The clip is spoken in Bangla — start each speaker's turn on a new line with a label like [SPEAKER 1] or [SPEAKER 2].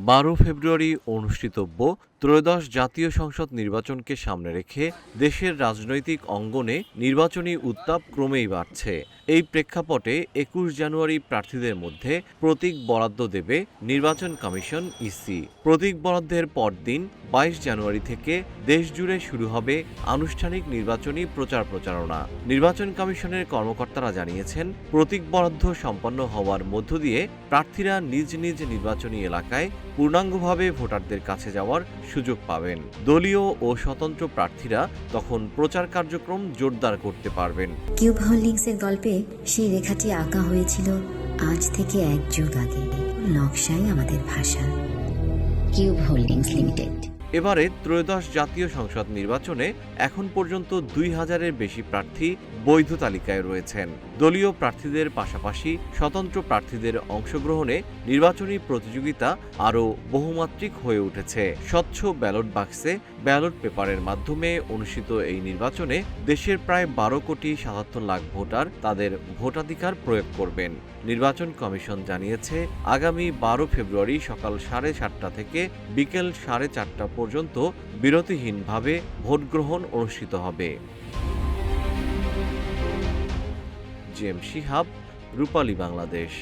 [SPEAKER 1] 12 ফেব্রুয়ারি অনুষ্ঠিতব্য ত্রয়োদশ জাতীয় সংসদ নির্বাচনকে সামনে রেখে দেশের রাজনৈতিক অঙ্গনে নির্বাচনী উত্তাপ ক্রমেই বাড়ছে। এই প্রেক্ষাপটে 21 জানুয়ারি প্রার্থীদের মধ্যে প্রতীক বরাদ্দ দেবে নির্বাচন কমিশন ইসি। প্রতীক বরাদ্দের পরদিন 22 জানুয়ারি থেকে দেশজুড়ে শুরু হবে আনুষ্ঠানিক নির্বাচনী প্রচারণা। নির্বাচন কমিশনের কর্মকর্তারা জানিয়েছেন, প্রতীক বরাদ্দ সম্পন্ন হওয়ার মধ্য দিয়ে প্রার্থীরা নিজ নিজ নির্বাচনী এলাকায় পূর্ণাঙ্গভাবে ভোটারদের কাছে যাওয়ার সুযোগ পাবেন। দলীয় ও স্বতন্ত্র প্রার্থীরা তখন প্রচার কার্যক্রম জোরদার করতে পারবেন।
[SPEAKER 2] কিউব হোল্ডিংসের গল্পে সেই রেখাটি আঁকা হয়েছিল আজ থেকে 1 যুগ আগে। নকশাই আমাদের ভাষা। Cube holdings limited.
[SPEAKER 1] এবারে ত্রয়োদশ জাতীয় সংসদ নির্বাচনে এখন পর্যন্ত 2000-এর বেশি প্রার্থী বৈধ তালিকায় রয়েছেন। দলীয় প্রার্থীদের পাশাপাশি স্বতন্ত্র প্রার্থীদের অংশগ্রহণে নির্বাচনী প্রতিযোগিতা আরও বহুমাত্রিক হয়ে উঠেছে। স্বচ্ছ ব্যালট বাক্সে ব্যালট পেপারের মাধ্যমে অনুষ্ঠিত এই নির্বাচনে দেশের প্রায় 12 কোটি 77 লাখ ভোটার তাদের ভোটাধিকার প্রয়োগ করবেন। নির্বাচন কমিশন জানিয়েছে, আগামী 12 ফেব্রুয়ারি সকাল 7:30 থেকে বিকেল 4:30 পর্যন্ত বিরতিহীনভাবে ভোটগ্রহণ অনুষ্ঠিত হবে। জেম শিহাব, রূপালী বাংলাদেশ।